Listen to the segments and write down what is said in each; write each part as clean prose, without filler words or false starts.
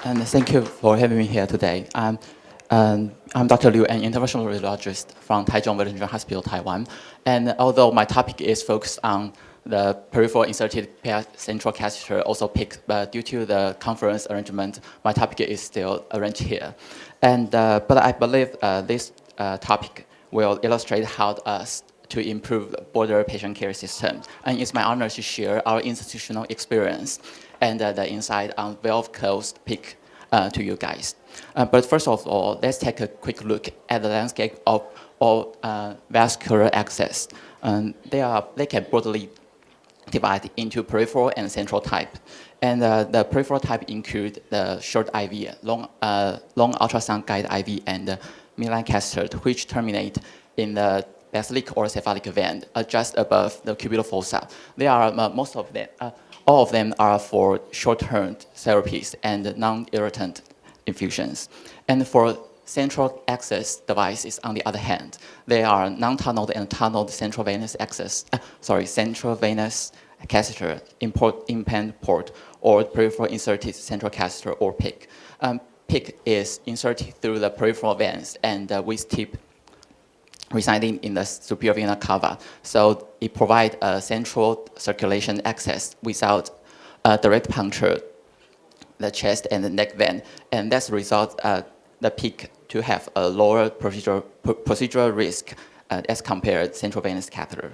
And thank you for having me here today. I'm Dr. Liu, an interventional radiologist from Taichung Village General Hospital, Taiwan. And although my topic is focused on the peripheral inserted central catheter, also PIC, but due to the conference arrangement, my topic is still arranged here. But I believe this topic will illustrate how us to improve the border patient care system. And it's my honor to share our institutional experience and the insight on valve-closed PIC to you guys. But first of all, let's take a quick look at the landscape of all vascular access. They can broadly divide into peripheral and central type. And the peripheral type include the short IV, long ultrasound guide IV, and the midline catheter, which terminate in the basilic or cephalic vein just above the cubital fossa. They are most of them, all of them are for short-term therapies and non-irritant infusions. And for central access devices, on the other hand, they are non-tunneled and tunneled central venous access, central venous catheter, implant port, or peripheral inserted central catheter, or PIC. PIC is inserted through the peripheral veins and with tip residing in the superior vena cava. So it provides a central circulation access without direct puncture the chest and the neck vein. And that's the result the PIC to have a lower procedural risk as compared central venous catheter.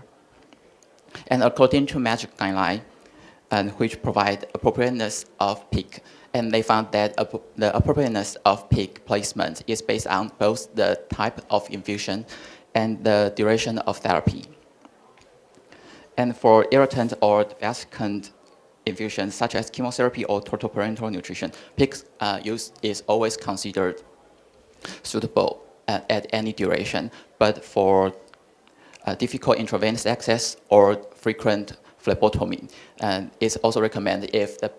And according to MAGIC guideline, which provide appropriateness of PIC, and they found that the appropriateness of PIC placement is based on both the type of infusion and the duration of therapy. And for irritant or vasculant infusions, such as chemotherapy or total parenteral nutrition, PIC use is always considered suitable at any duration. But for difficult intravenous access or frequent phlebotomy, it's also recommended if the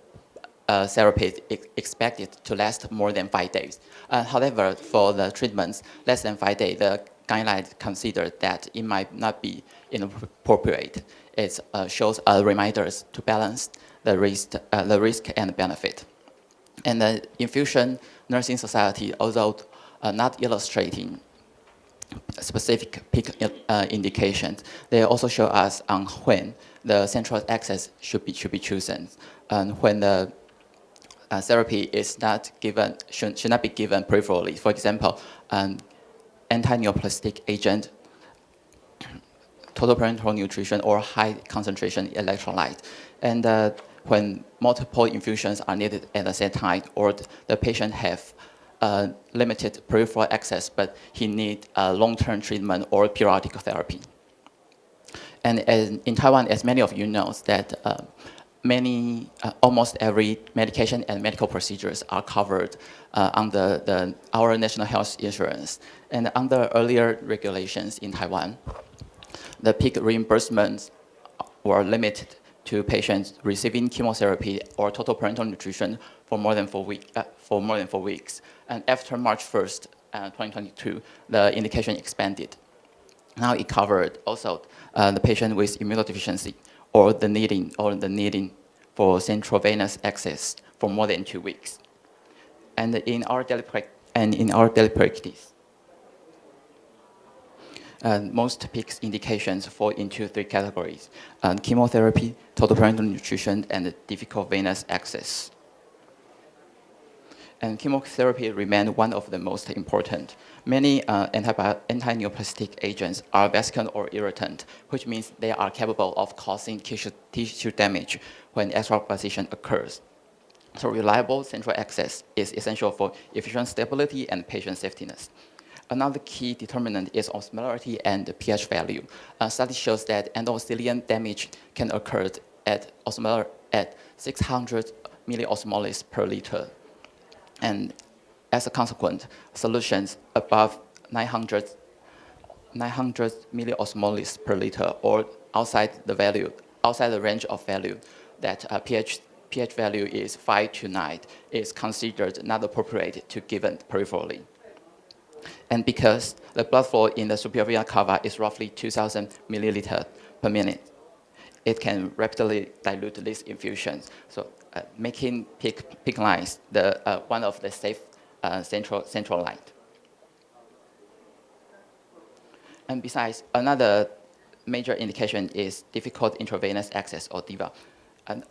therapy is expected to last more than 5 days. However, for the treatments less than 5 days, the guidelines consider that it might not be inappropriate. It shows reminders to balance the risk and benefit. And the Infusion Nursing Society, although not illustrating specific PIC indications, they also show us on when the central access should be chosen, and when the therapy is not given, should not be given peripherally. For example, anti-neoplastic agent, total parenteral nutrition, or high concentration electrolyte. And when multiple infusions are needed at the same time, or the patient have limited peripheral access, but he needs long-term treatment or periodic therapy. And in Taiwan, as many of you know, that almost every medication and medical procedures are covered under our national health insurance. And under earlier regulations in Taiwan, the PIC reimbursements were limited to patients receiving chemotherapy or total parenteral nutrition for more than 4 weeks. And after March 1st, 2022, the indication expanded. Now it covered also the patient with immunodeficiency or the needing for central venous access for more than 2 weeks. And in our daily practice, most PICS indications fall into 3 categories: chemotherapy, total parenteral nutrition, and difficult venous access. And chemotherapy remains one of the most important. Many anti-neoplastic agents are vasculant or irritant, which means they are capable of causing tissue damage when extravasation occurs. So reliable central access is essential for efficient stability and patient safetiness. Another key determinant is osmolarity and pH value. A study shows that endothelium damage can occur at 600 milliosmoles per liter. And as a consequence, solutions above 900 milliosmoles per liter or outside the range of value that pH value is 5 to 9 is considered not appropriate to given peripherally. And because the blood flow in the superior vena cava is roughly 2,000 milliliters per minute, it can rapidly dilute these infusions, so making PICC lines one of the safe central line. And besides, another major indication is difficult intravenous access, or DIVA. And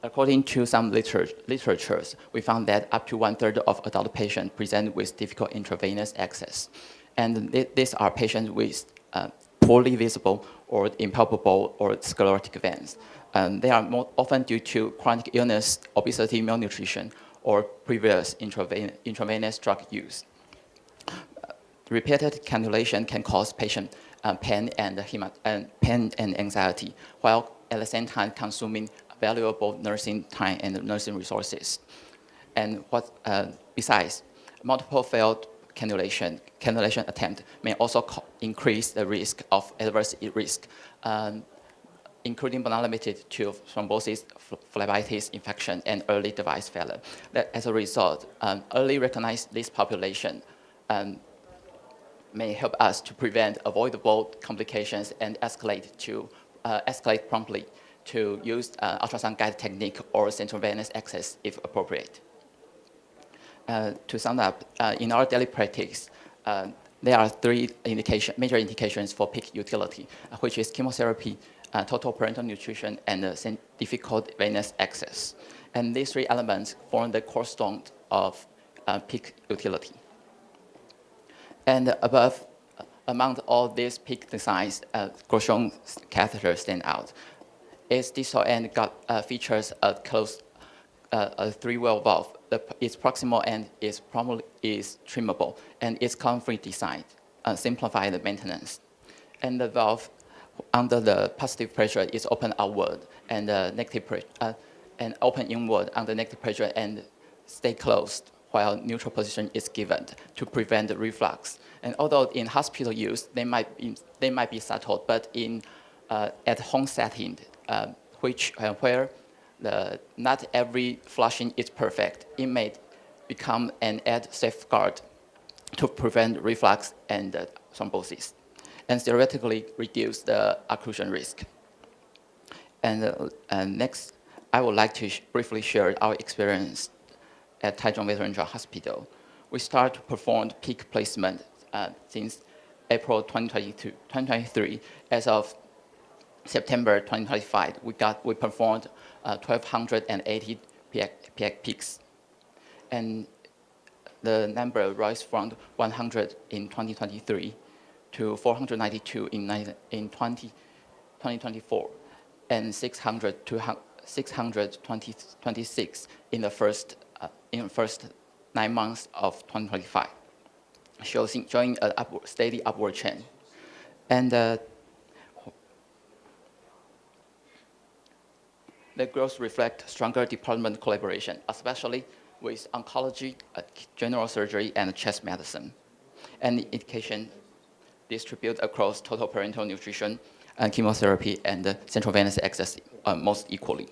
according to some literatures, we found that up to 1/3 of adult patients present with difficult intravenous access. And these are patients with poorly visible or impalpable or sclerotic veins. They are more often due to chronic illness, obesity, malnutrition, or previous intravenous drug use. Repeated cannulation can cause patient pain and anxiety, while at the same time consuming valuable nursing time and nursing resources. And besides, multiple failed cannulation attempt may also increase the risk of adverse risk, including but not limited to thrombosis, phlebitis, infection, and early device failure. As a result, early recognize this population may help us to prevent avoidable complications and escalate promptly to use ultrasound guided technique or central venous access if appropriate. To sum up, in our daily practice, there are three major indications for PICC utility, which is chemotherapy, total parenteral nutrition, and difficult venous access. And these three elements form the cornerstone of PICC utility. And among all these PICC designs, Grosjean catheter stand out. Its distal end features a closed three-well valve. Its proximal end is trimmable, and its column-free design simplify the maintenance. And the valve under the positive pressure is open outward, and negative pressure, and open inward under negative pressure, and stay closed while neutral position is given to prevent the reflux. And although in hospital use, they might be subtle, but in at home setting, where not every flushing is perfect, it may become an added safeguard to prevent reflux and thrombosis, and theoretically reduce the occlusion risk. And next, I would like to briefly share our experience at Taichung Veteran General Hospital. We started to perform PICC placement since April 2023. As of September 2025, we performed 1,280 PICCs. And the number rose from 100 in 2023 to 492 in 2024, and 626 in the first 9 months of 2025, showing a steady upward trend. And the growth reflects stronger department collaboration, especially with oncology, general surgery, and chest medicine. And the indication distribute across total parenteral nutrition, chemotherapy, and central venous access most equally.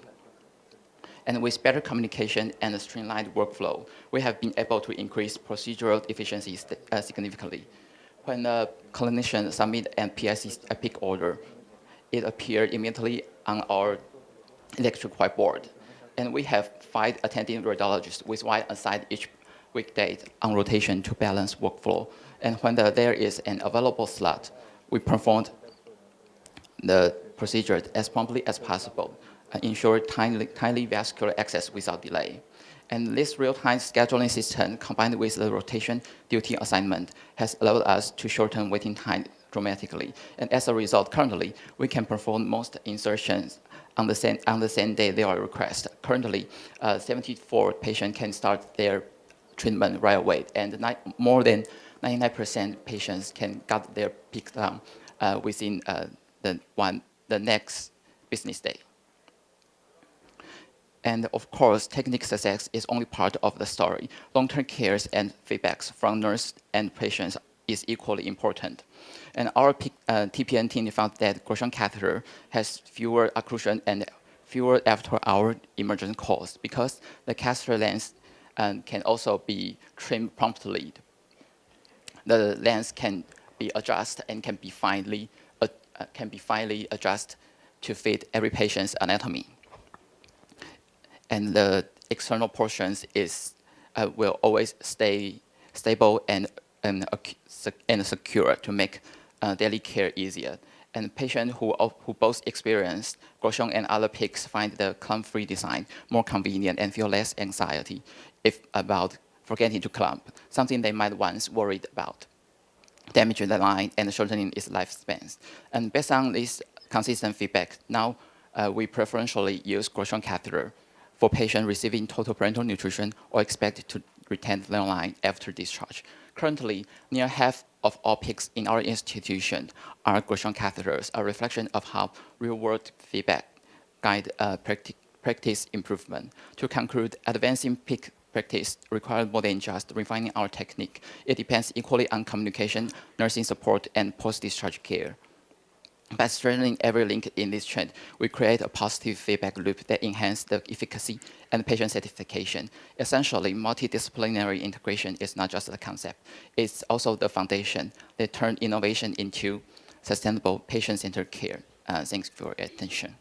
And with better communication and a streamlined workflow, we have been able to increase procedural efficiency significantly. When a clinician submits an PICC order, it appears immediately on our electric whiteboard. And we have 5 attending radiologists with one assigned each weekday on rotation to balance workflow. And when there is an available slot, we perform the procedure as promptly as possible, ensure timely vascular access without delay. And this real-time scheduling system, combined with the rotation duty assignment, has allowed us to shorten waiting time dramatically. And as a result, currently, we can perform most insertions on the same day they are requested. Currently, 74 patients can start their treatment right away, and more than 99% patients can get their PICC done within the next business day. And of course, technical success is only part of the story. Long-term cares and feedbacks from nurse and patients is equally important. And our TPN team found that Grosjean catheter has fewer occlusion and fewer after-hour emergency calls because the catheter length can also be trimmed promptly. The length can be adjusted and can be finely adjusted to fit every patient's anatomy. And the external portions will always stay stable and secure to make daily care easier. And patients who both experience Groshon and other PICs find the clump-free design more convenient and feel less anxiety about forgetting to clump, something they might once worried about, damaging the line and shortening its lifespan. And based on this consistent feedback, now we preferentially use Groshon catheter for patients receiving total parenteral nutrition or expected to retain their line after discharge. Currently, near half of all PICs in our institution are Groshon catheters, a reflection of how real-world feedback guide practice improvement. To conclude, advancing PIC practice requires more than just refining our technique. It depends equally on communication, nursing support, and post-discharge care. By strengthening every link in this trend, we create a positive feedback loop that enhances the efficacy and patient satisfaction. Essentially, multidisciplinary integration is not just a concept, it's also the foundation that turns innovation into sustainable patient-centered care. Thanks for your attention.